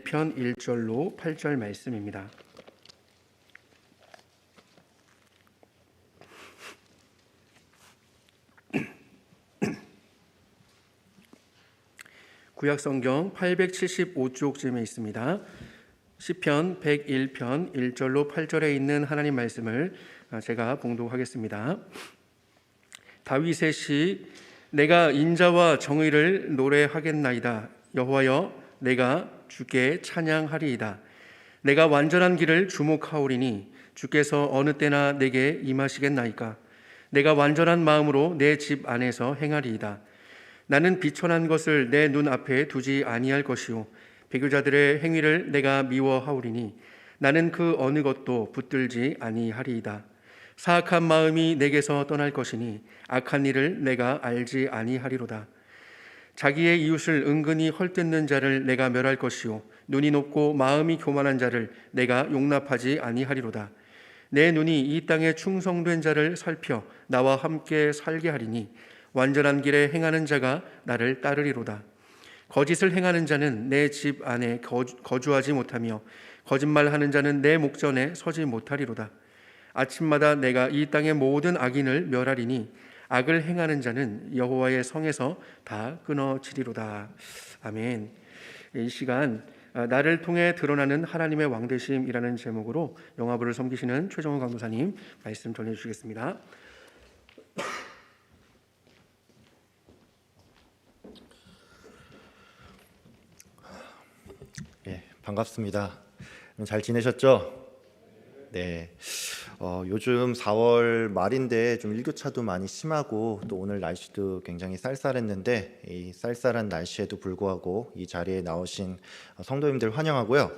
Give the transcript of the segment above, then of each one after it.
101편 1절로 8절 말씀입니다. 구약성경 875쪽쯤에 있습니다. 시편 101편 1절로 8절에 있는 하나님 말씀을 제가 봉독하겠습니다. 다윗의 시. 내가 인자와 정의를 노래하겠나이다. 여호와여, 내가 주께 찬양하리이다. 내가 완전한 길을 주목하오리니 주께서 어느 때나 내게 임하시겠나이까. 내가 완전한 마음으로 내 집 안에서 행하리이다. 나는 비천한 것을 내 눈 앞에 두지 아니할 것이요 배교자들의 행위를 내가 미워하오리니 나는 그 어느 것도 붙들지 아니하리이다. 사악한 마음이 내게서 떠날 것이니 악한 일을 내가 알지 아니하리로다. 자기의 이웃을 은근히 헐뜯는 자를 내가 멸할 것이요 눈이 높고 마음이 교만한 자를 내가 용납하지 아니하리로다. 내 눈이 이 땅에 충성된 자를 살펴 나와 함께 살게 하리니 완전한 길에 행하는 자가 나를 따르리로다. 거짓을 행하는 자는 내 집 안에 거주하지 못하며 거짓말하는 자는 내 목전에 서지 못하리로다. 아침마다 내가 이 땅의 모든 악인을 멸하리니 악을 행하는 자는 여호와의 성에서 다 끊어지리로다. 아멘. 이 시간 나를 통해 드러나는 하나님의 왕되심이라는 제목으로 영화부를 섬기시는 최정훈 강도사님 말씀 전해주시겠습니다. 반갑습니다. 잘 지내셨죠? 네. 요즘 4월 말인데 좀 일교차도 많이 심하고 또 오늘 날씨도 굉장히 쌀쌀했는데 이 쌀쌀한 날씨에도 불구하고 이 자리에 나오신 성도님들 환영하고요.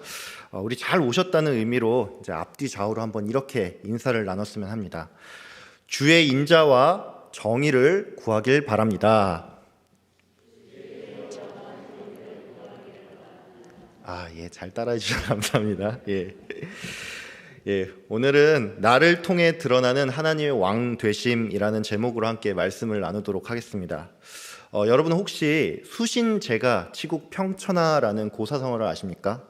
우리 잘 오셨다는 의미로 이제 앞뒤 좌우로 한번 이렇게 인사를 나눴으면 합니다. 주의 인자와 정의를 구하길 바랍니다. 잘 따라해 주셔서 감사합니다. 오늘은 나를 통해 드러나는 하나님의 왕 되심이라는 제목으로 함께 말씀을 나누도록 하겠습니다. 여러분 혹시 수신제가 치국 평천하라는 고사성어를 아십니까?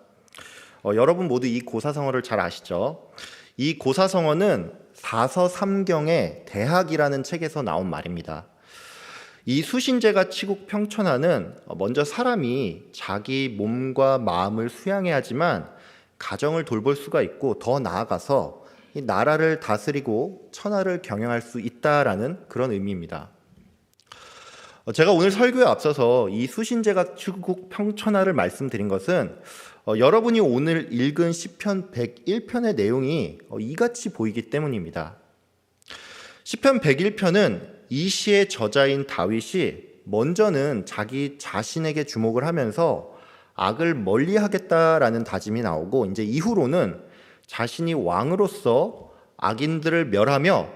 여러분 모두 이 고사성어를 잘 아시죠? 이 고사성어는 사서삼경의 대학이라는 책에서 나온 말입니다. 이 수신제가 치국 평천하는 먼저 사람이 자기 몸과 마음을 수양해야 하지만 가정을 돌볼 수가 있고 더 나아가서 이 나라를 다스리고 천하를 경영할 수 있다라는 그런 의미입니다. 제가 오늘 설교에 앞서서 이 수신제가 치국 평천하를 말씀드린 것은 여러분이 오늘 읽은 시편 101편의 내용이 이같이 보이기 때문입니다. 시편 101편은 이 시의 저자인 다윗이 먼저는 자기 자신에게 주목을 하면서 악을 멀리하겠다라는 다짐이 나오고 이제 이후로는 자신이 왕으로서 악인들을 멸하며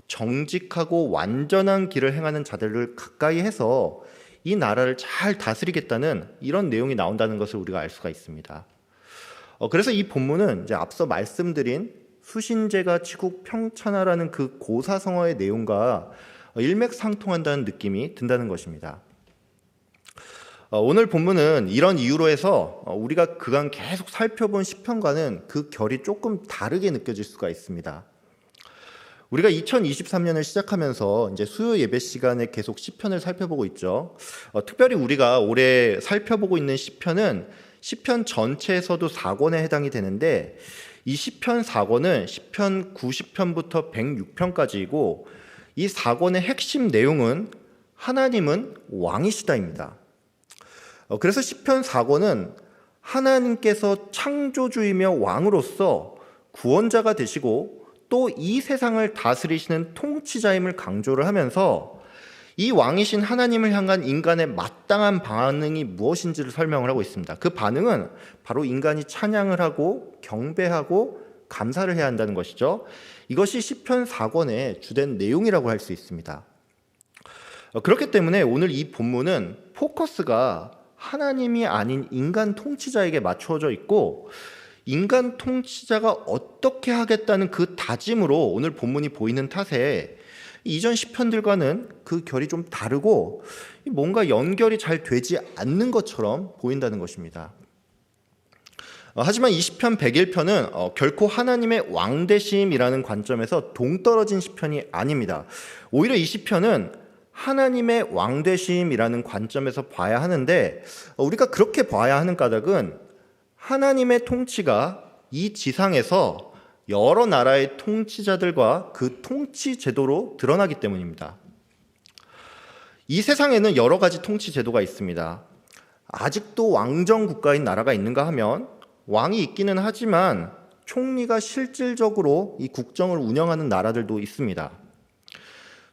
정직하고 완전한 길을 행하는 자들을 가까이 해서 이 나라를 잘 다스리겠다는 이런 내용이 나온다는 것을 우리가 알 수가 있습니다. 그래서 이 본문은 이제 앞서 말씀드린 수신제가 치국 평천하라는 그 고사성어의 내용과 일맥상통한다는 느낌이 든다는 것입니다. 오늘 본문은 이런 이유로 해서 우리가 그간 계속 살펴본 시편과는 그 결이 조금 다르게 느껴질 수가 있습니다. 우리가 2023년을 시작하면서 이제 수요 예배 시간에 계속 시편을 살펴보고 있죠. 특별히 우리가 올해 살펴보고 있는 시편은 시편 전체에서도 4권에 해당이 되는데 이 시편 4권은 시편 90편부터 106편까지이고 이 4권의 핵심 내용은 하나님은 왕이시다입니다. 그래서 시편 4권은 하나님께서 창조주이며 왕으로서 구원자가 되시고 또 이 세상을 다스리시는 통치자임을 강조를 하면서 이 왕이신 하나님을 향한 인간의 마땅한 반응이 무엇인지를 설명을 하고 있습니다. 그 반응은 바로 인간이 찬양을 하고 경배하고 감사를 해야 한다는 것이죠. 이것이 시편 4권의 주된 내용이라고 할 수 있습니다. 그렇기 때문에 오늘 이 본문은 포커스가 하나님이 아닌 인간 통치자에게 맞춰져 있고 인간 통치자가 어떻게 하겠다는 그 다짐으로 오늘 본문이 보이는 탓에 이전 시편들과는 그 결이 좀 다르고 뭔가 연결이 잘 되지 않는 것처럼 보인다는 것입니다. 하지만 이 시편 101편은 결코 하나님의 왕되심이라는 관점에서 동떨어진 시편이 아닙니다. 오히려 이 시편은 하나님의 왕되심이라는 관점에서 봐야 하는데, 우리가 그렇게 봐야 하는 까닭은 하나님의 통치가 이 지상에서 여러 나라의 통치자들과 그 통치 제도로 드러나기 때문입니다. 이 세상에는 여러 가지 통치 제도가 있습니다. 아직도 왕정 국가인 나라가 있는가 하면 왕이 있기는 하지만 총리가 실질적으로 이 국정을 운영하는 나라들도 있습니다.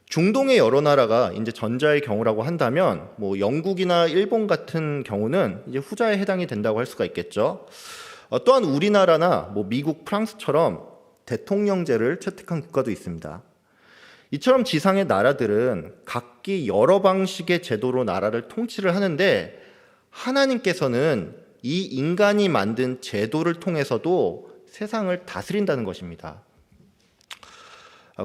중동의 여러 나라가 이제 전자의 경우라고 한다면 영국이나 일본 같은 경우는 이제 후자에 해당이 된다고 할 수가 있겠죠. 또한 우리나라나 미국, 프랑스처럼 대통령제를 채택한 국가도 있습니다. 이처럼 지상의 나라들은 각기 여러 방식의 제도로 나라를 통치를 하는데, 하나님께서는 이 인간이 만든 제도를 통해서도 세상을 다스린다는 것입니다.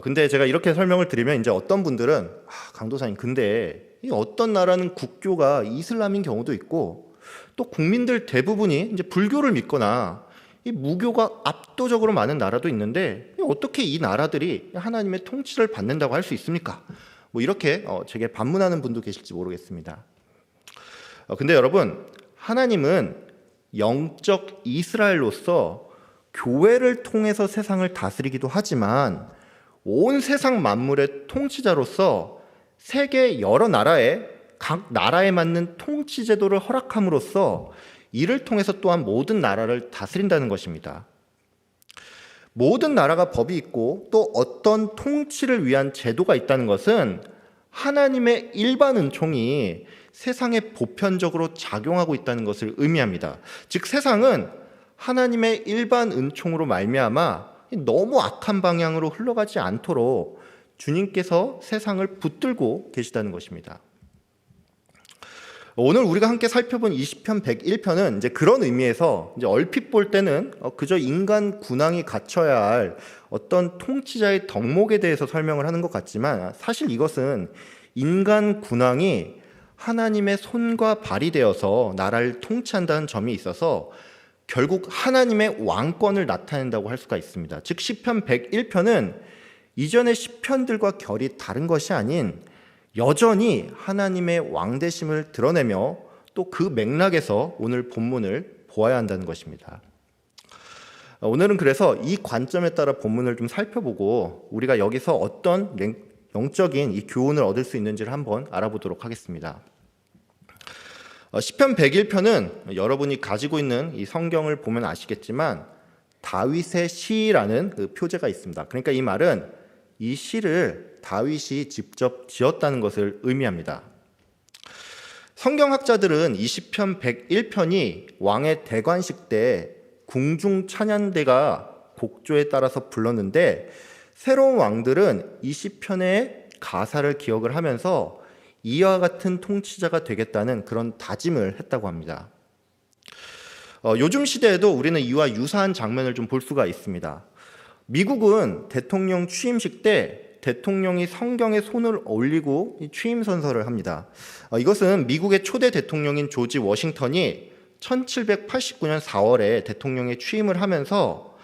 근데 제가 이렇게 설명을 드리면 이제 어떤 분들은 강도사님, 근데 어떤 나라는 국교가 이슬람인 경우도 있고 또 국민들 대부분이 이제 불교를 믿거나 이 무교가 압도적으로 많은 나라도 있는데 어떻게 이 나라들이 하나님의 통치를 받는다고 할 수 있습니까? 이렇게 제게 반문하는 분도 계실지 모르겠습니다. 근데 여러분, 하나님은 영적 이스라엘로서 교회를 통해서 세상을 다스리기도 하지만 온 세상 만물의 통치자로서 세계 여러 나라에 각 나라에 맞는 통치 제도를 허락함으로써 이를 통해서 또한 모든 나라를 다스린다는 것입니다. 모든 나라가 법이 있고 또 어떤 통치를 위한 제도가 있다는 것은 하나님의 일반 은총이 세상에 보편적으로 작용하고 있다는 것을 의미합니다. 즉 세상은 하나님의 일반 은총으로 말미암아 너무 악한 방향으로 흘러가지 않도록 주님께서 세상을 붙들고 계시다는 것입니다. 오늘 우리가 함께 살펴본 이 시편 101편은 이제 그런 의미에서 이제 얼핏 볼 때는 그저 인간 군왕이 갖춰야 할 어떤 통치자의 덕목에 대해서 설명을 하는 것 같지만, 사실 이것은 인간 군왕이 하나님의 손과 발이 되어서 나라를 통치한다는 점이 있어서 결국 하나님의 왕권을 나타낸다고 할 수가 있습니다. 즉 시편 101편은 이전의 시편들과 결이 다른 것이 아닌 여전히 하나님의 왕되심을 드러내며 또 그 맥락에서 오늘 본문을 보아야 한다는 것입니다. 오늘은 그래서 이 관점에 따라 본문을 좀 살펴보고 우리가 여기서 어떤 영적인 이 교훈을 얻을 수 있는지를 한번 알아보도록 하겠습니다. 시편 101편은 여러분이 가지고 있는 이 성경을 보면 아시겠지만 다윗의 시라는 그 표제가 있습니다. 그러니까 이 말은 이 시를 다윗이 직접 지었다는 것을 의미합니다. 성경학자들은 이 시편 101편이 왕의 대관식 때 궁중 찬양대가 곡조에 따라서 불렀는데, 새로운 왕들은 이 시편의 가사를 기억을 하면서 이와 같은 통치자가 되겠다는 그런 다짐을 했다고 합니다. 요즘 시대에도 우리는 이와 유사한 장면을 좀 볼 수가 있습니다. 미국은 대통령 취임식 때 대통령이 성경에 손을 올리고 취임 선서를 합니다. 이것은 미국의 초대 대통령인 조지 워싱턴이 1789년 4월에 대통령에 취임을 하면서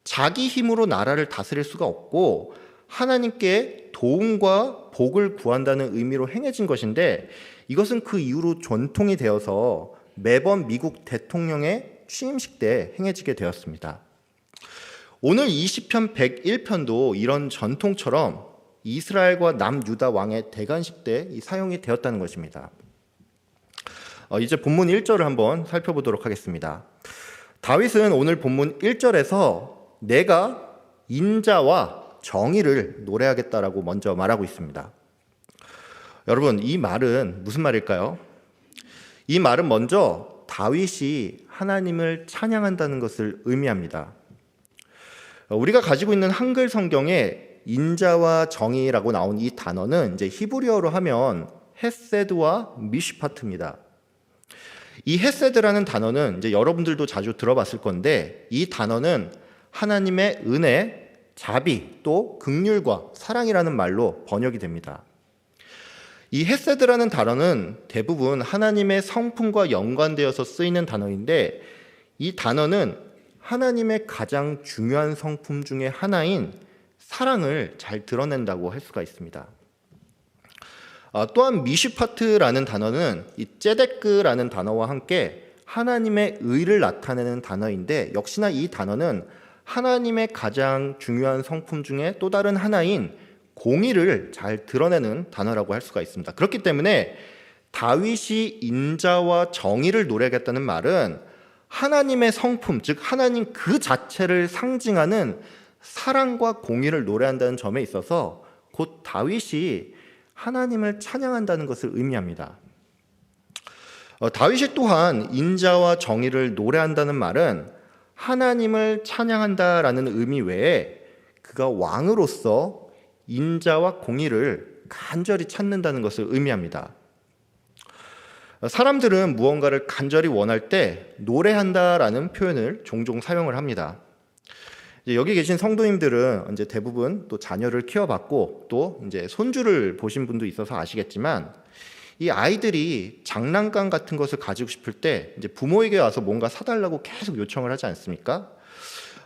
자기 힘으로 나라를 다스릴 수가 없고 하나님께 도움과 복을 구한다는 의미로 행해진 것인데, 이것은 그 이후로 전통이 되어서 매번 미국 대통령의 취임식 때 행해지게 되었습니다. 오늘 이 시편 101편도 이런 전통처럼 이스라엘과 남유다 왕의 대관식 때 사용이 되었다는 것입니다. 이제 본문 1절을 한번 살펴보도록 하겠습니다. 다윗은 오늘 본문 1절에서 내가 인자와 정의를 노래하겠다라고 먼저 말하고 있습니다. 여러분, 이 말은 무슨 말일까요? 이 말은 먼저 다윗이 하나님을 찬양한다는 것을 의미합니다. 우리가 가지고 있는 한글 성경에 인자와 정의라고 나온 이 단어는 이제 히브리어로 하면 헤세드와 미슈파트입니다. 이 헤세드라는 단어는 이제 여러분들도 자주 들어봤을 건데, 이 단어는 하나님의 은혜, 자비, 또 긍휼과 사랑이라는 말로 번역이 됩니다. 이 헤세드라는 단어는 대부분 하나님의 성품과 연관되어서 쓰이는 단어인데, 이 단어는 하나님의 가장 중요한 성품 중에 하나인 사랑을 잘 드러낸다고 할 수가 있습니다. 또한 미슈파트라는 단어는 이 ጼ데크라는 단어와 함께 하나님의 의를 나타내는 단어인데, 역시나 이 단어는 하나님의 가장 중요한 성품 중에 또 다른 하나인 공의를 잘 드러내는 단어라고 할 수가 있습니다. 그렇기 때문에 다윗이 인자와 정의를 노래하겠다는 말은 하나님의 성품, 즉 하나님 그 자체를 상징하는 사랑과 공의를 노래한다는 점에 있어서 곧 다윗이 하나님을 찬양한다는 것을 의미합니다. 다윗이 또한 인자와 정의를 노래한다는 말은 하나님을 찬양한다라는 의미 외에 그가 왕으로서 인자와 공의를 간절히 찾는다는 것을 의미합니다. 사람들은 무언가를 간절히 원할 때 노래한다라는 표현을 종종 사용을 합니다. 여기 계신 성도님들은 이제 대부분 또 자녀를 키워봤고 또 이제 손주를 보신 분도 있어서 아시겠지만, 이 아이들이 장난감 같은 것을 가지고 싶을 때 이제 부모에게 와서 뭔가 사달라고 계속 요청을 하지 않습니까?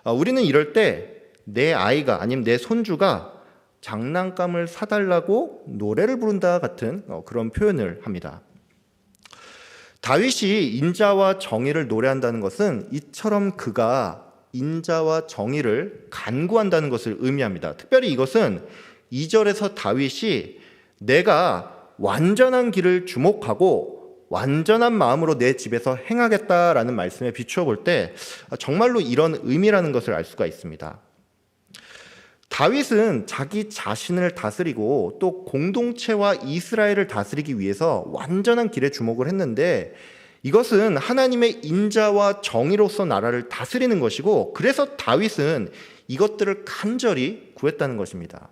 우리는 이럴 때 내 아이가 아니면 내 손주가 장난감을 사달라고 노래를 부른다 같은 그런 표현을 합니다. 다윗이 인자와 정의를 노래한다는 것은 이처럼 그가 인자와 정의를 간구한다는 것을 의미합니다. 특별히 이것은 2절에서 다윗이 내가 완전한 길을 주목하고 완전한 마음으로 내 집에서 행하겠다라는 말씀에 비추어 볼 때 정말로 이런 의미라는 것을 알 수가 있습니다. 다윗은 자기 자신을 다스리고 또 공동체와 이스라엘을 다스리기 위해서 완전한 길에 주목을 했는데, 이것은 하나님의 인자와 정의로서 나라를 다스리는 것이고, 그래서 다윗은 이것들을 간절히 구했다는 것입니다.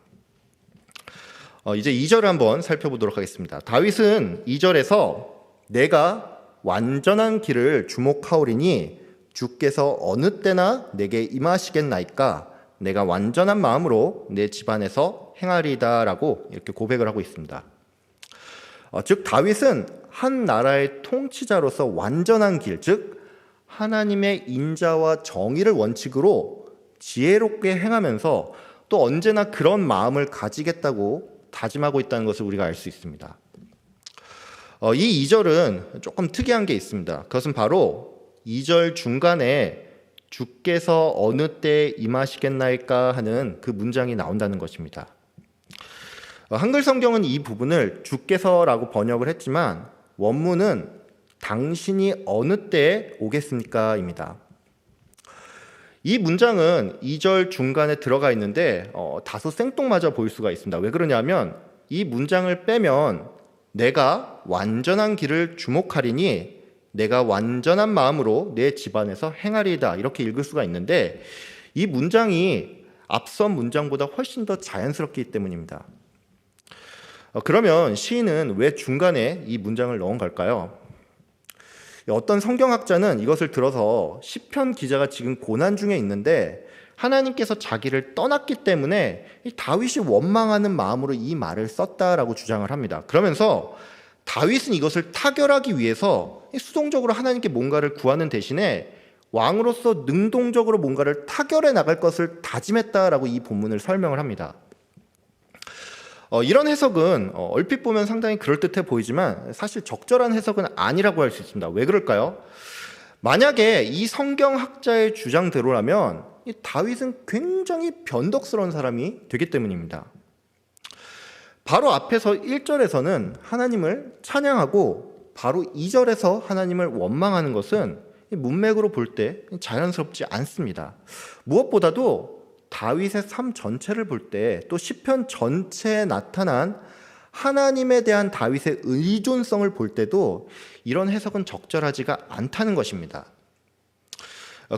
이제 2절을 한번 살펴보도록 하겠습니다. 다윗은 2절에서 내가 완전한 길을 주목하오리니 주께서 어느 때나 내게 임하시겠나이까 내가 완전한 마음으로 내 집안에서 행하리이다라고 이렇게 고백을 하고 있습니다. 즉 다윗은 한 나라의 통치자로서 완전한 길, 즉 하나님의 인자와 정의를 원칙으로 지혜롭게 행하면서 또 언제나 그런 마음을 가지겠다고 다짐하고 있다는 것을 우리가 알 수 있습니다. 이 2절은 조금 특이한 게 있습니다. 그것은 바로 2절 중간에 주께서 어느 때 임하시겠나이까 하는 그 문장이 나온다는 것입니다. 한글 성경은 이 부분을 주께서라고 번역을 했지만 원문은 당신이 어느 때에 오겠습니까? 입니다. 이 문장은 2절 중간에 들어가 있는데 다소 생뚱맞아 보일 수가 있습니다. 왜 그러냐면 이 문장을 빼면 내가 완전한 길을 주목하리니 내가 완전한 마음으로 내 집안에서 행하리이다 이렇게 읽을 수가 있는데, 이 문장이 앞선 문장보다 훨씬 더 자연스럽기 때문입니다. 그러면 시인은 왜 중간에 이 문장을 넣은 걸까요? 어떤 성경학자는 이것을 들어서 시편 기자가 지금 고난 중에 있는데 하나님께서 자기를 떠났기 때문에 다윗이 원망하는 마음으로 이 말을 썼다라고 주장을 합니다. 그러면서 다윗은 이것을 타결하기 위해서 수동적으로 하나님께 뭔가를 구하는 대신에 왕으로서 능동적으로 뭔가를 타결해 나갈 것을 다짐했다라고 이 본문을 설명을 합니다. 이런 해석은 얼핏 보면 상당히 그럴듯해 보이지만 사실 적절한 해석은 아니라고 할 수 있습니다. 왜 그럴까요? 만약에 이 성경학자의 주장대로라면 이 다윗은 굉장히 변덕스러운 사람이 되기 때문입니다. 바로 앞에서 1절에서는 하나님을 찬양하고 바로 2절에서 하나님을 원망하는 것은 문맥으로 볼 때 자연스럽지 않습니다. 무엇보다도 다윗의 삶 전체를 볼 때 또 시편 전체에 나타난 하나님에 대한 다윗의 의존성을 볼 때도 이런 해석은 적절하지가 않다는 것입니다.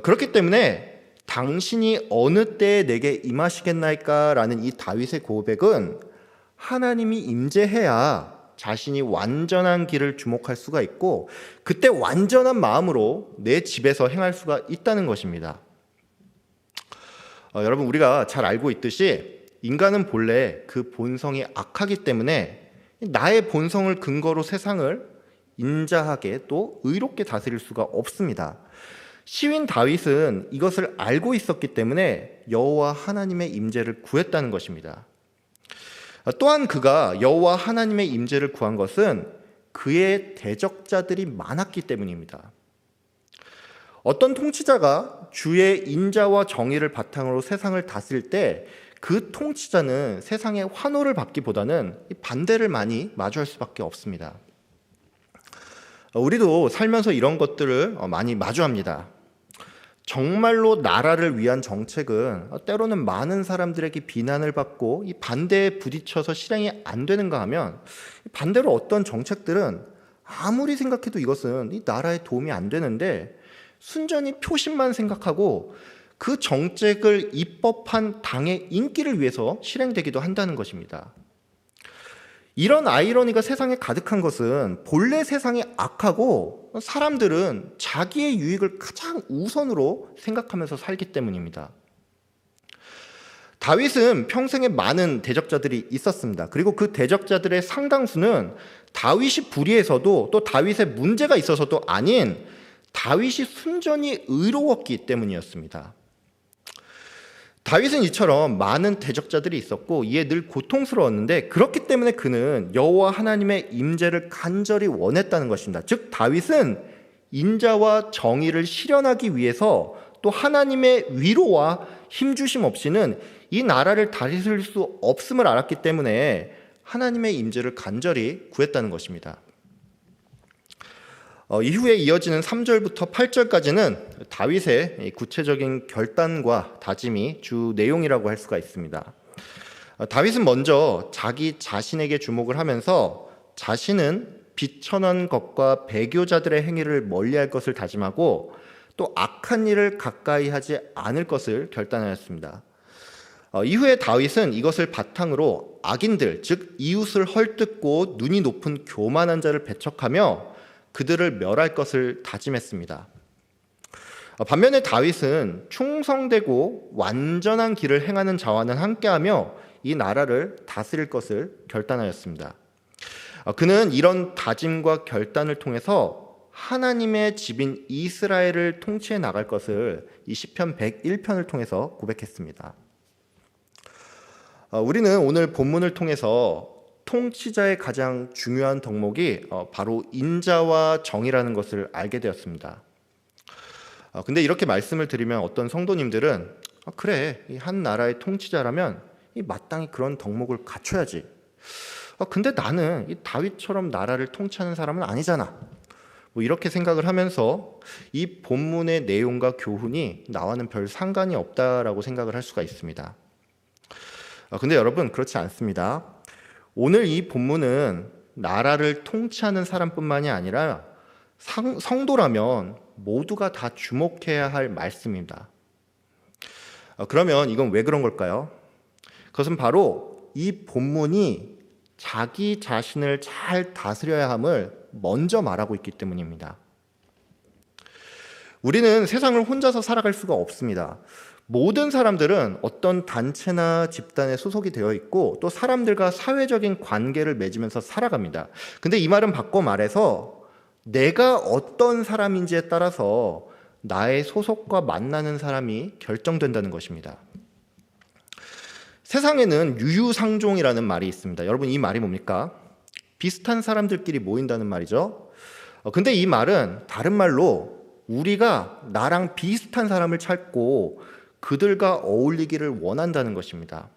그렇기 때문에 당신이 어느 때에 내게 임하시겠나이까 라는 이 다윗의 고백은 하나님이 임재해야 자신이 완전한 길을 주목할 수가 있고 그때 완전한 마음으로 내 집에서 행할 수가 있다는 것입니다. 여러분, 우리가 잘 알고 있듯이 인간은 본래 그 본성이 악하기 때문에 나의 본성을 근거로 세상을 인자하게 또 의롭게 다스릴 수가 없습니다. 시인 다윗은 이것을 알고 있었기 때문에 여호와 하나님의 임재를 구했다는 것입니다. 또한 그가 여호와 하나님의 임재를 구한 것은 그의 대적자들이 많았기 때문입니다. 어떤 통치자가 주의 인자와 정의를 바탕으로 세상을 다스릴 때 그 통치자는 세상의 환호를 받기보다는 반대를 많이 마주할 수밖에 없습니다. 우리도 살면서 이런 것들을 많이 마주합니다. 정말로 나라를 위한 정책은 때로는 많은 사람들에게 비난을 받고 이 반대에 부딪혀서 실행이 안 되는가 하면, 반대로 어떤 정책들은 아무리 생각해도 이것은 이 나라에 도움이 안 되는데 순전히 표심만 생각하고 그 정책을 입법한 당의 인기를 위해서 실행되기도 한다는 것입니다. 이런 아이러니가 세상에 가득한 것은 본래 세상이 악하고 사람들은 자기의 유익을 가장 우선으로 생각하면서 살기 때문입니다. 다윗은 평생에 많은 대적자들이 있었습니다. 그리고 그 대적자들의 상당수는 다윗이 불의해서도 또 다윗의 문제가 있어서도 아닌 다윗이 순전히 의로웠기 때문이었습니다. 다윗은 이처럼 많은 대적자들이 있었고 이에 늘 고통스러웠는데, 그렇기 때문에 그는 여호와 하나님의 임재를 간절히 원했다는 것입니다. 즉 다윗은 인자와 정의를 실현하기 위해서 또 하나님의 위로와 힘주심 없이는 이 나라를 다스릴 수 없음을 알았기 때문에 하나님의 임재를 간절히 구했다는 것입니다. 이후에 이어지는 3절부터 8절까지는 다윗의 구체적인 결단과 다짐이 주 내용이라고 할 수가 있습니다. 다윗은 먼저 자기 자신에게 주목을 하면서 자신은 비천한 것과 배교자들의 행위를 멀리할 것을 다짐하고 또 악한 일을 가까이 하지 않을 것을 결단하였습니다. 이후에 다윗은 이것을 바탕으로 악인들, 즉 이웃을 헐뜯고 눈이 높은 교만한 자를 배척하며 그들을 멸할 것을 다짐했습니다. 반면에 다윗은 충성되고 완전한 길을 행하는 자와는 함께하며 이 나라를 다스릴 것을 결단하였습니다. 그는 이런 다짐과 결단을 통해서 하나님의 집인 이스라엘을 통치해 나갈 것을 이 시편 101편을 통해서 고백했습니다. 우리는 오늘 본문을 통해서 통치자의 가장 중요한 덕목이 바로 인자와 정의라는 것을 알게 되었습니다. 근데 이렇게 말씀을 드리면 어떤 성도님들은 그래, 한 나라의 통치자라면 마땅히 그런 덕목을 갖춰야지. 근데 나는 이 다윗처럼 나라를 통치하는 사람은 아니잖아. 이렇게 생각을 하면서 이 본문의 내용과 교훈이 나와는 별 상관이 없다라고 생각을 할 수가 있습니다. 근데 여러분, 그렇지 않습니다. 오늘 이 본문은 나라를 통치하는 사람뿐만이 아니라 성도라면 모두가 다 주목해야 할 말씀입니다. 그러면 이건 왜 그런 걸까요? 그것은 바로 이 본문이 자기 자신을 잘 다스려야 함을 먼저 말하고 있기 때문입니다. 우리는 세상을 혼자서 살아갈 수가 없습니다. 모든 사람들은 어떤 단체나 집단에 소속이 되어 있고 또 사람들과 사회적인 관계를 맺으면서 살아갑니다. 근데 이 말은 바꿔 말해서 내가 어떤 사람인지에 따라서 나의 소속과 만나는 사람이 결정된다는 것입니다. 세상에는 유유상종이라는 말이 있습니다. 여러분, 이 말이 뭡니까? 비슷한 사람들끼리 모인다는 말이죠. 근데 이 말은 다른 말로 우리가 나랑 비슷한 사람을 찾고 그들과 어울리기를 원한다는 것입니다.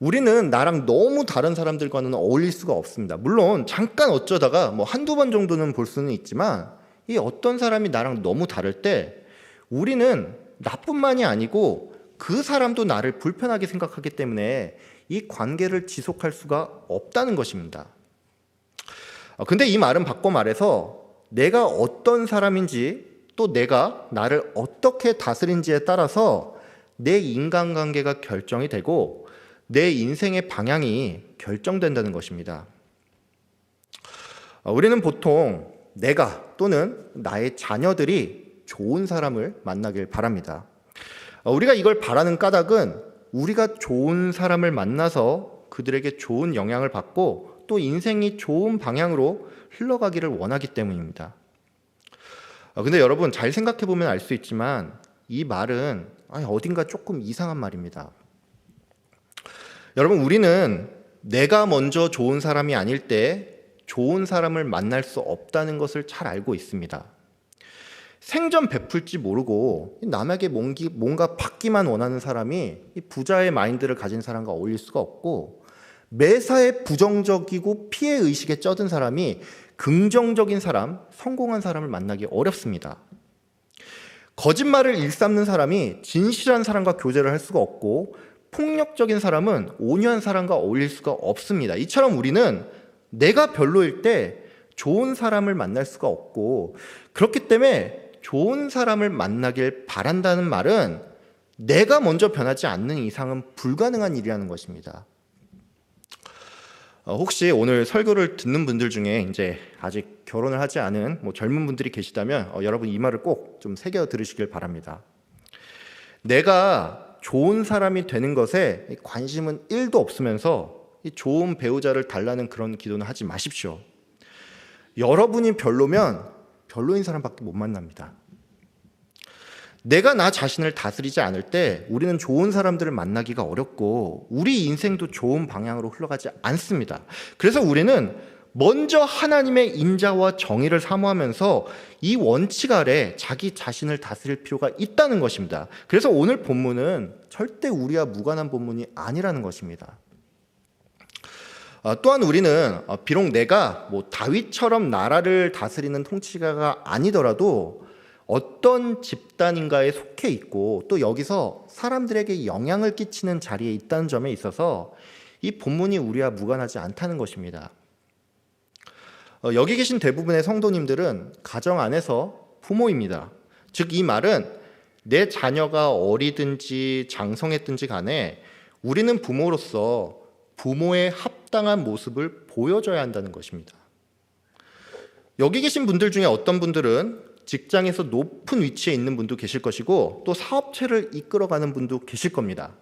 우리는 나랑 너무 다른 사람들과는 어울릴 수가 없습니다. 물론 잠깐 어쩌다가 한두 번 정도는 볼 수는 있지만 이 어떤 사람이 나랑 너무 다를 때 우리는 나뿐만이 아니고 그 사람도 나를 불편하게 생각하기 때문에 이 관계를 지속할 수가 없다는 것입니다. 근데 이 말은 바꿔 말해서 내가 어떤 사람인지 또 내가 나를 어떻게 다스린지에 따라서 내 인간관계가 결정이 되고 내 인생의 방향이 결정된다는 것입니다. 우리는 보통 내가 또는 나의 자녀들이 좋은 사람을 만나길 바랍니다. 우리가 이걸 바라는 까닭은 우리가 좋은 사람을 만나서 그들에게 좋은 영향을 받고 또 인생이 좋은 방향으로 흘러가기를 원하기 때문입니다. 근데 여러분 잘 생각해 보면 알 수 있지만 이 말은 어딘가 조금 이상한 말입니다. 여러분, 우리는 내가 먼저 좋은 사람이 아닐 때 좋은 사람을 만날 수 없다는 것을 잘 알고 있습니다. 생전 베풀지 모르고 남에게 뭔가 받기만 원하는 사람이 부자의 마인드를 가진 사람과 어울릴 수가 없고, 매사에 부정적이고 피해의식에 쩌든 사람이 긍정적인 사람, 성공한 사람을 만나기 어렵습니다. 거짓말을 일삼는 사람이 진실한 사람과 교제를 할 수가 없고, 폭력적인 사람은 온유한 사람과 어울릴 수가 없습니다. 이처럼 우리는 내가 별로일 때 좋은 사람을 만날 수가 없고, 그렇기 때문에 좋은 사람을 만나길 바란다는 말은 내가 먼저 변하지 않는 이상은 불가능한 일이라는 것입니다. 혹시 오늘 설교를 듣는 분들 중에 이제 아직 결혼을 하지 않은 젊은 분들이 계시다면 여러분 이 말을 꼭 좀 새겨 들으시길 바랍니다. 내가 좋은 사람이 되는 것에 관심은 1도 없으면서 좋은 배우자를 달라는 그런 기도는 하지 마십시오. 여러분이 별로면 별로인 사람밖에 못 만납니다. 내가 나 자신을 다스리지 않을 때 우리는 좋은 사람들을 만나기가 어렵고 우리 인생도 좋은 방향으로 흘러가지 않습니다. 그래서 우리는 먼저 하나님의 인자와 정의를 사모하면서 이 원칙 아래 자기 자신을 다스릴 필요가 있다는 것입니다. 그래서 오늘 본문은 절대 우리와 무관한 본문이 아니라는 것입니다. 또한 우리는 비록 내가 다윗처럼 나라를 다스리는 통치자가 아니더라도 어떤 집단인가에 속해 있고 또 여기서 사람들에게 영향을 끼치는 자리에 있다는 점에 있어서 이 본문이 우리와 무관하지 않다는 것입니다. 여기 계신 대부분의 성도님들은 가정 안에서 부모입니다. 즉 이 말은 내 자녀가 어리든지 장성했든지 간에 우리는 부모로서 부모의 합당한 모습을 보여줘야 한다는 것입니다. 여기 계신 분들 중에 어떤 분들은 직장에서 높은 위치에 있는 분도 계실 것이고 또 사업체를 이끌어가는 분도 계실 겁니다.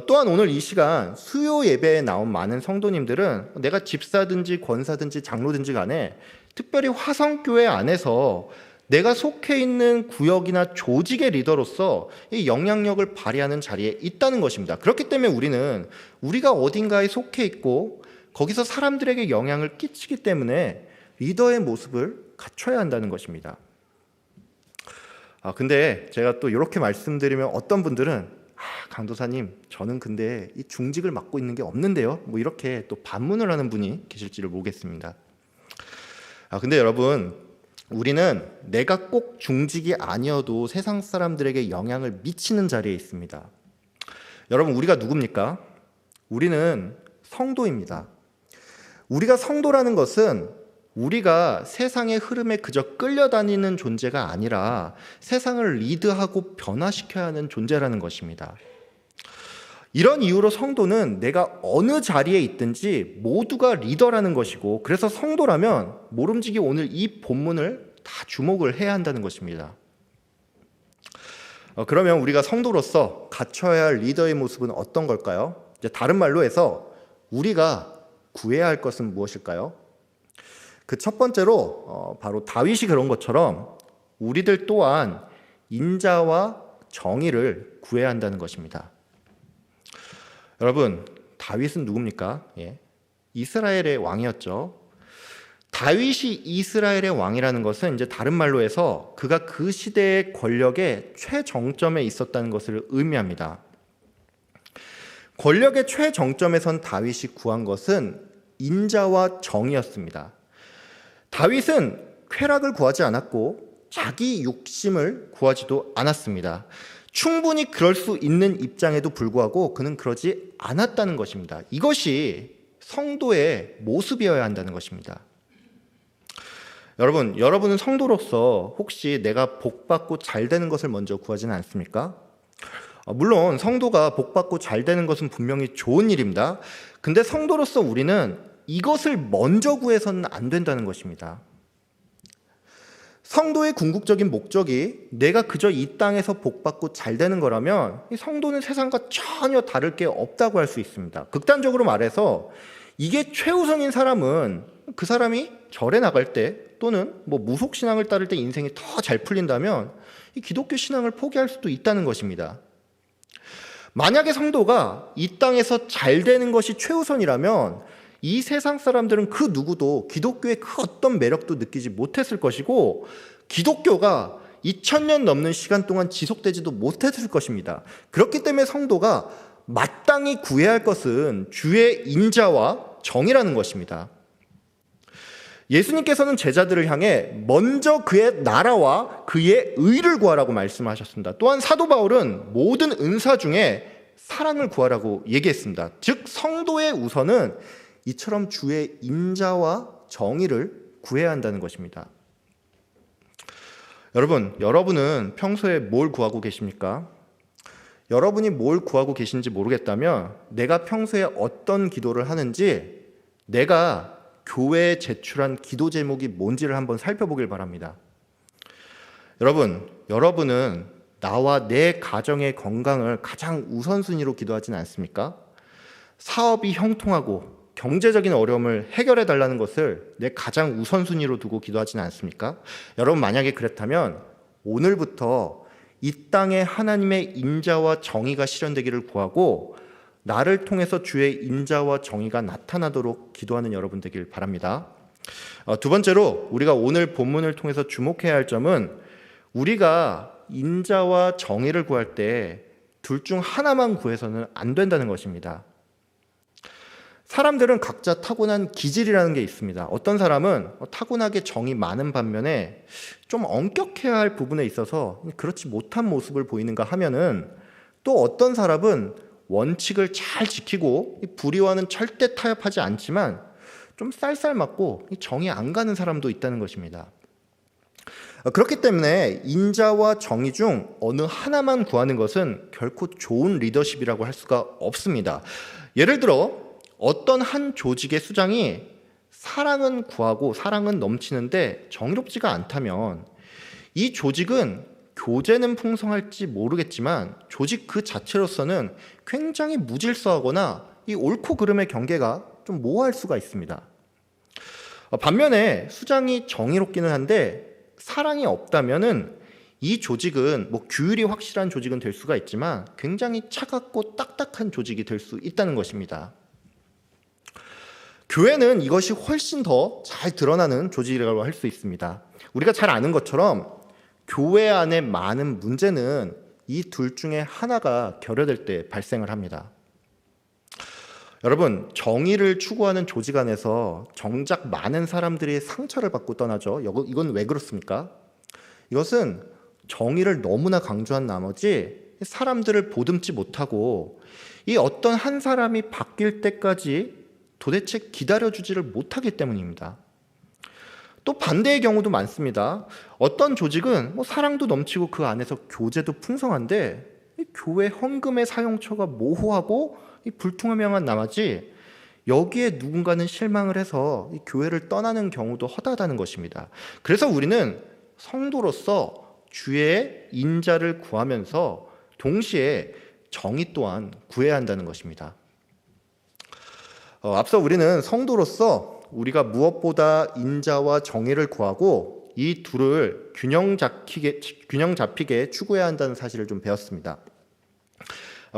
또한 오늘 이 시간 수요 예배에 나온 많은 성도님들은 내가 집사든지 권사든지 장로든지 간에 특별히 화성교회 안에서 내가 속해 있는 구역이나 조직의 리더로서 이 영향력을 발휘하는 자리에 있다는 것입니다. 그렇기 때문에 우리는 우리가 어딘가에 속해 있고 거기서 사람들에게 영향을 끼치기 때문에 리더의 모습을 갖춰야 한다는 것입니다. 근데 제가 또 이렇게 말씀드리면 어떤 분들은 강도사님, 저는 근데 이 중직을 맡고 있는 게 없는데요, 이렇게 또 반문을 하는 분이 계실지를 모르겠습니다. 근데 여러분, 우리는 내가 꼭 중직이 아니어도 세상 사람들에게 영향을 미치는 자리에 있습니다. 여러분, 우리가 누굽니까? 우리는 성도입니다. 우리가 성도라는 것은 우리가 세상의 흐름에 그저 끌려다니는 존재가 아니라 세상을 리드하고 변화시켜야 하는 존재라는 것입니다. 이런 이유로 성도는 내가 어느 자리에 있든지 모두가 리더라는 것이고, 그래서 성도라면 모름지기 오늘 이 본문을 다 주목을 해야 한다는 것입니다. 그러면 우리가 성도로서 갖춰야 할 리더의 모습은 어떤 걸까요? 이제 다른 말로 해서 우리가 구해야 할 것은 무엇일까요? 그 첫 번째로 바로 다윗이 그런 것처럼 우리들 또한 인자와 정의를 구해야 한다는 것입니다. 여러분, 다윗은 누굽니까? 이스라엘의 왕이었죠. 다윗이 이스라엘의 왕이라는 것은 이제 다른 말로 해서 그가 그 시대의 권력의 최정점에 있었다는 것을 의미합니다. 권력의 최정점에 선 다윗이 구한 것은 인자와 정의였습니다. 다윗은 쾌락을 구하지 않았고 자기 욕심을 구하지도 않았습니다. 충분히 그럴 수 있는 입장에도 불구하고 그는 그러지 않았다는 것입니다. 이것이 성도의 모습이어야 한다는 것입니다. 여러분은 성도로서 혹시 내가 복받고 잘 되는 것을 먼저 구하지는 않습니까? 물론 성도가 복받고 잘 되는 것은 분명히 좋은 일입니다. 근데 성도로서 우리는 이것을 먼저 구해서는 안 된다는 것입니다. 성도의 궁극적인 목적이 내가 그저 이 땅에서 복받고 잘 되는 거라면 이 성도는 세상과 전혀 다를 게 없다고 할 수 있습니다. 극단적으로 말해서 이게 최우선인 사람은 그 사람이 절에 나갈 때 또는 뭐 무속 신앙을 따를 때 인생이 더 잘 풀린다면 이 기독교 신앙을 포기할 수도 있다는 것입니다. 만약에 성도가 이 땅에서 잘 되는 것이 최우선이라면 이 세상 사람들은 그 누구도 기독교의 그 어떤 매력도 느끼지 못했을 것이고 기독교가 2000년 넘는 시간 동안 지속되지도 못했을 것입니다. 그렇기 때문에 성도가 마땅히 구해야 할 것은 주의 인자와 정의라는 것입니다. 예수님께서는 제자들을 향해 먼저 그의 나라와 그의 의를 구하라고 말씀하셨습니다. 또한 사도 바울은 모든 은사 중에 사랑을 구하라고 얘기했습니다. 즉 성도의 우선은 이처럼 주의 인자와 정의를 구해야 한다는 것입니다. 여러분은 평소에 뭘 구하고 계십니까? 여러분이 뭘 구하고 계신지 모르겠다면 내가 평소에 어떤 기도를 하는지 내가 교회에 제출한 기도 제목이 뭔지를 한번 살펴보길 바랍니다. 여러분은 나와 내 가정의 건강을 가장 우선순위로 기도하지는 않습니까? 사업이 형통하고 경제적인 어려움을 해결해 달라는 것을 내 가장 우선순위로 두고 기도하지는 않습니까? 여러분 만약에 그렇다면 오늘부터 이 땅에 하나님의 인자와 정의가 실현되기를 구하고 나를 통해서 주의 인자와 정의가 나타나도록 기도하는 여러분 되길 바랍니다. 두 번째로 우리가 오늘 본문을 통해서 주목해야 할 점은 우리가 인자와 정의를 구할 때 둘 중 하나만 구해서는 안 된다는 것입니다. 사람들은 각자 타고난 기질이라는 게 있습니다. 어떤 사람은 타고나게 정이 많은 반면에 좀 엄격해야 할 부분에 있어서 그렇지 못한 모습을 보이는가 하면은 또 어떤 사람은 원칙을 잘 지키고 불의와는 절대 타협하지 않지만 좀 쌀쌀맞고 정이 안 가는 사람도 있다는 것입니다. 그렇기 때문에 인자와 정의 중 어느 하나만 구하는 것은 결코 좋은 리더십이라고 할 수가 없습니다. 예를 들어 어떤 한 조직의 수장이 사랑은 구하고 사랑은 넘치는데 정의롭지가 않다면 이 조직은 교제는 풍성할지 모르겠지만 조직 그 자체로서는 굉장히 무질서하거나 이 옳고 그름의 경계가 좀 모호할 수가 있습니다. 반면에 수장이 정의롭기는 한데 사랑이 없다면은 이 조직은 뭐 규율이 확실한 조직은 될 수가 있지만 굉장히 차갑고 딱딱한 조직이 될 수 있다는 것입니다. 교회는 이것이 훨씬 더 잘 드러나는 조직이라고 할 수 있습니다. 우리가 잘 아는 것처럼 교회 안에 많은 문제는 이 둘 중에 하나가 결여될 때 발생을 합니다. 여러분, 정의를 추구하는 조직 안에서 정작 많은 사람들이 상처를 받고 떠나죠. 이건 왜 그렇습니까? 이것은 정의를 너무나 강조한 나머지 사람들을 보듬지 못하고 이 어떤 한 사람이 바뀔 때까지 도대체 기다려주지를 못하기 때문입니다. 또 반대의 경우도 많습니다. 어떤 조직은 사랑도 넘치고 그 안에서 교제도 풍성한데 교회 헌금의 사용처가 모호하고 불투명한 나머지 여기에 누군가는 실망을 해서 교회를 떠나는 경우도 허다하다는 것입니다. 그래서 우리는 성도로서 주의 인자를 구하면서 동시에 정의 또한 구해야 한다는 것입니다. 앞서 우리는 성도로서 우리가 무엇보다 인자와 정의를 구하고 이 둘을 균형 잡히게 추구해야 한다는 사실을 좀 배웠습니다.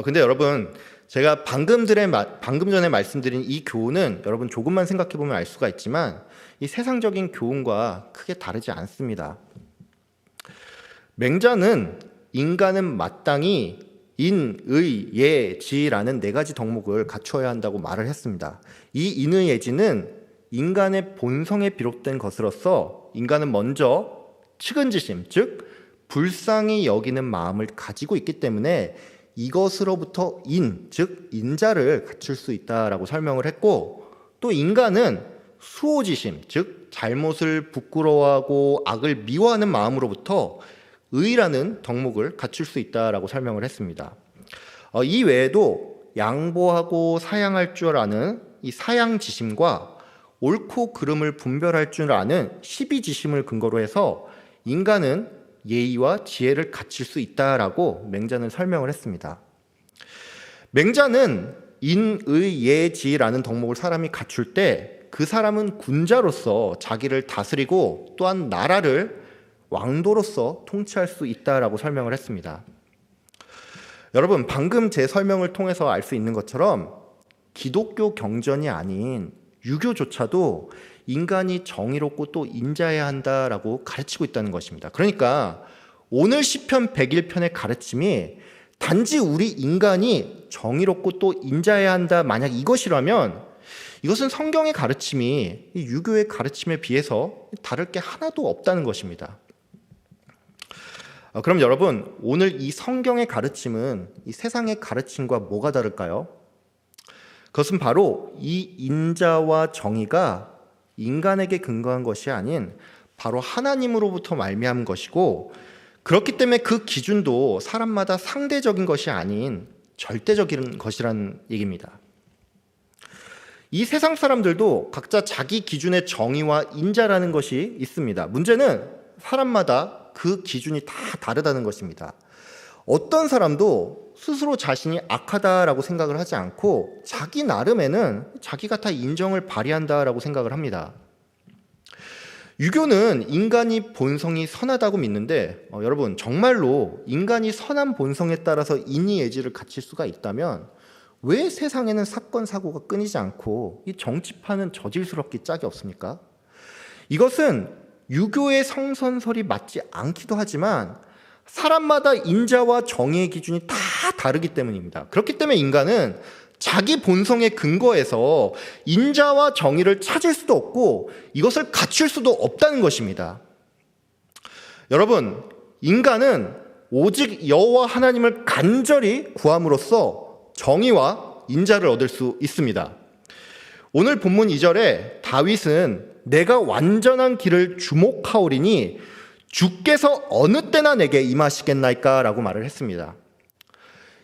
근데 여러분, 제가 방금 전에 말씀드린 이 교훈은 여러분 조금만 생각해 보면 알 수가 있지만 이 세상적인 교훈과 크게 다르지 않습니다. 맹자는 인간은 마땅히 인, 의, 예, 지라는 네 가지 덕목을 갖춰야 한다고 말을 했습니다. 이 인의 예지는 인간의 본성에 비롯된 것으로서 인간은 먼저 측은지심, 즉 불쌍히 여기는 마음을 가지고 있기 때문에 이것으로부터 인, 즉 인자를 갖출 수 있다라고 설명을 했고, 또 인간은 수호지심, 즉 잘못을 부끄러워하고 악을 미워하는 마음으로부터 의라는 덕목을 갖출 수 있다라고 설명을 했습니다. 이 외에도 양보하고 사양할 줄 아는 이 사양지심과 옳고 그름을 분별할 줄 아는 시비지심을 근거로 해서 인간은 예의와 지혜를 갖출 수 있다라고 맹자는 설명을 했습니다. 맹자는 인, 의, 예, 지라는 덕목을 사람이 갖출 때 그 사람은 군자로서 자기를 다스리고 또한 나라를 왕도로서 통치할 수 있다라고 설명을 했습니다. 여러분, 방금 제 설명을 통해서 알 수 있는 것처럼 기독교 경전이 아닌 유교조차도 인간이 정의롭고 또 인자해야 한다라고 가르치고 있다는 것입니다. 그러니까 오늘 시편 101편의 가르침이 단지 우리 인간이 정의롭고 또 인자해야 한다, 만약 이것이라면 이것은 성경의 가르침이 유교의 가르침에 비해서 다를 게 하나도 없다는 것입니다. 그럼 여러분, 오늘 이 성경의 가르침은 이 세상의 가르침과 뭐가 다를까요? 그것은 바로 이 인자와 정의가 인간에게 근거한 것이 아닌 바로 하나님으로부터 말미암은 것이고, 그렇기 때문에 그 기준도 사람마다 상대적인 것이 아닌 절대적인 것이라는 얘기입니다. 이 세상 사람들도 각자 자기 기준의 정의와 인자라는 것이 있습니다. 문제는 사람마다 그 기준이 다 다르다는 것입니다. 어떤 사람도 스스로 자신이 악하다라고 생각을 하지 않고 자기 나름에는 자기가 다 인정을 발휘한다라고 생각을 합니다. 유교는 인간이 본성이 선하다고 믿는데 여러분, 정말로 인간이 선한 본성에 따라서 인의예지를 갖출 수가 있다면 왜 세상에는 사건 사고가 끊이지 않고 이 정치판은 저질스럽기 짝이 없습니까? 이것은 유교의 성선설이 맞지 않기도 하지만 사람마다 인자와 정의의 기준이 다 다르기 때문입니다. 그렇기 때문에 인간은 자기 본성의 근거에서 인자와 정의를 찾을 수도 없고 이것을 갖출 수도 없다는 것입니다. 여러분, 인간은 오직 여호와 하나님을 간절히 구함으로써 정의와 인자를 얻을 수 있습니다. 오늘 본문 2절에 다윗은 내가 완전한 길을 주목하오리니 주께서 어느 때나 내게 임하시겠나이까 라고 말을 했습니다.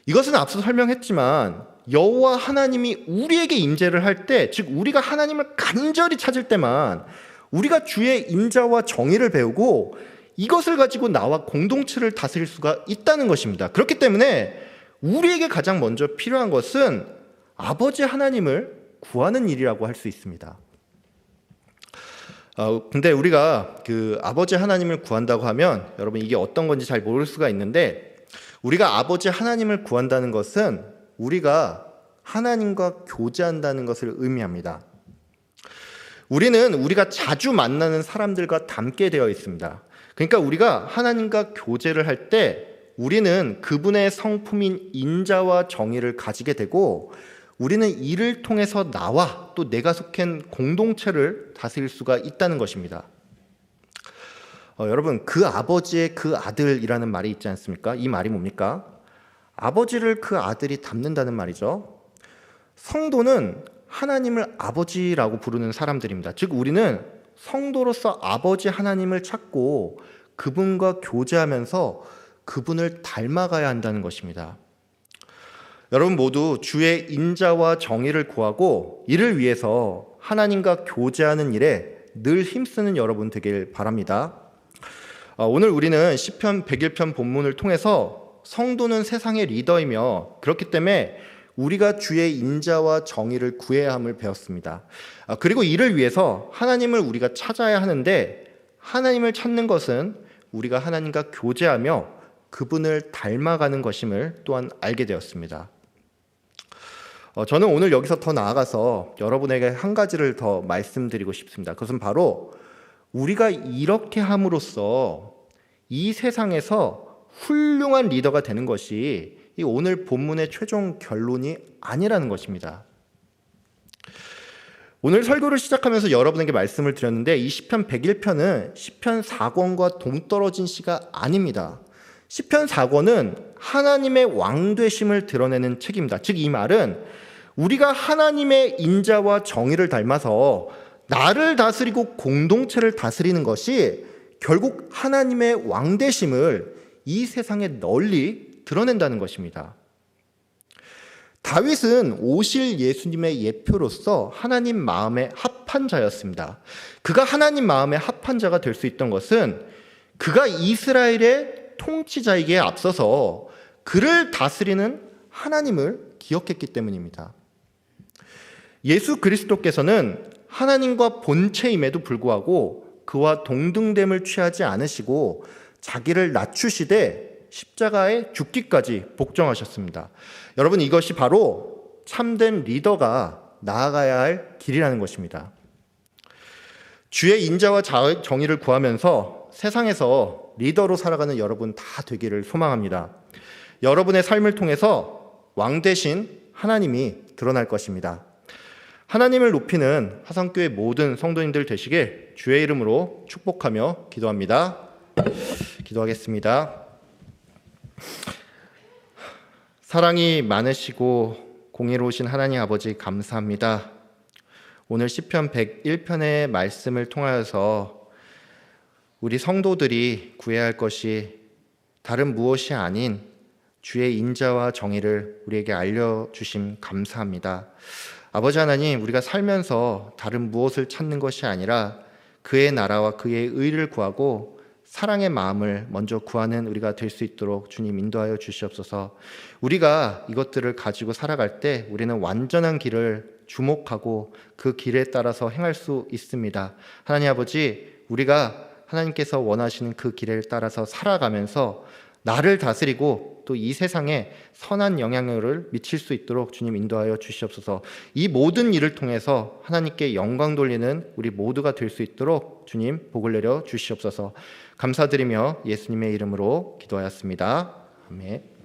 이것은 앞서 설명했지만 여호와 하나님이 우리에게 임재를 할 때, 즉 우리가 하나님을 간절히 찾을 때만 우리가 주의 인자와 정의를 배우고 이것을 가지고 나와 공동체를 다스릴 수가 있다는 것입니다. 그렇기 때문에 우리에게 가장 먼저 필요한 것은 아버지 하나님을 구하는 일이라고 할 수 있습니다. 근데 우리가 그 아버지 하나님을 구한다고 하면 여러분 이게 어떤 건지 잘 모를 수가 있는데, 우리가 아버지 하나님을 구한다는 것은 우리가 하나님과 교제한다는 것을 의미합니다. 우리는 우리가 자주 만나는 사람들과 닮게 되어 있습니다. 그러니까 우리가 하나님과 교제를 할 때 우리는 그분의 성품인 인자와 정의를 가지게 되고, 우리는 이를 통해서 나와 또 내가 속한 공동체를 다스릴 수가 있다는 것입니다. 여러분, 그 아버지의 그 아들이라는 말이 있지 않습니까? 이 말이 뭡니까? 아버지를 그 아들이 닮는다는 말이죠. 성도는 하나님을 아버지라고 부르는 사람들입니다. 즉 우리는 성도로서 아버지 하나님을 찾고 그분과 교제하면서 그분을 닮아가야 한다는 것입니다. 여러분 모두 주의 인자와 정의를 구하고 이를 위해서 하나님과 교제하는 일에 늘 힘쓰는 여러분 되길 바랍니다. 오늘 우리는 시편 101편 본문을 통해서 성도는 세상의 리더이며 그렇기 때문에 우리가 주의 인자와 정의를 구해야 함을 배웠습니다. 그리고 이를 위해서 하나님을 우리가 찾아야 하는데, 하나님을 찾는 것은 우리가 하나님과 교제하며 그분을 닮아가는 것임을 또한 알게 되었습니다. 저는 오늘 여기서 더 나아가서 여러분에게 한 가지를 더 말씀드리고 싶습니다. 그것은 바로 우리가 이렇게 함으로써 이 세상에서 훌륭한 리더가 되는 것이 이 오늘 본문의 최종 결론이 아니라는 것입니다. 오늘 설교를 시작하면서 여러분에게 말씀을 드렸는데 이 시편 101편은 시편 4권과 동떨어진 시가 아닙니다. 시편 4권은 하나님의 왕되심을 드러내는 책입니다. 즉 이 말은 우리가 하나님의 인자와 정의를 닮아서 나를 다스리고 공동체를 다스리는 것이 결국 하나님의 왕되심을 이 세상에 널리 드러낸다는 것입니다. 다윗은 오실 예수님의 예표로서 하나님 마음에 합한 자였습니다. 그가 하나님 마음에 합한 자가 될 수 있던 것은 그가 이스라엘의 통치자이기에 앞서서 그를 다스리는 하나님을 기억했기 때문입니다. 예수 그리스도께서는 하나님과 본체임에도 불구하고 그와 동등됨을 취하지 않으시고 자기를 낮추시되 십자가에 죽기까지 복종하셨습니다. 여러분, 이것이 바로 참된 리더가 나아가야 할 길이라는 것입니다. 주의 인자와 정의를 구하면서 세상에서 리더로 살아가는 여러분 다 되기를 소망합니다. 여러분의 삶을 통해서 왕 되신 하나님이 드러날 것입니다. 하나님을 높이는 화성교회 모든 성도님들 되시길 주의 이름으로 축복하며 기도합니다. 기도하겠습니다. 사랑이 많으시고 공의로우신 하나님 아버지, 감사합니다. 오늘 시편 101편의 말씀을 통하여서 우리 성도들이 구해야 할 것이 다른 무엇이 아닌 주의 인자와 정의를 우리에게 알려주심 감사합니다. 아버지 하나님, 우리가 살면서 다른 무엇을 찾는 것이 아니라 그의 나라와 그의 의를 구하고 사랑의 마음을 먼저 구하는 우리가 될 수 있도록 주님 인도하여 주시옵소서. 우리가 이것들을 가지고 살아갈 때 우리는 완전한 길을 주목하고 그 길에 따라서 행할 수 있습니다. 하나님 아버지, 우리가 하나님께서 원하시는 그 길을 따라서 살아가면서 나를 다스리고 또 이 세상에 선한 영향력을 미칠 수 있도록 주님 인도하여 주시옵소서. 이 모든 일을 통해서 하나님께 영광 돌리는 우리 모두가 될 수 있도록 주님 복을 내려 주시옵소서. 감사드리며 예수님의 이름으로 기도하였습니다. 아멘.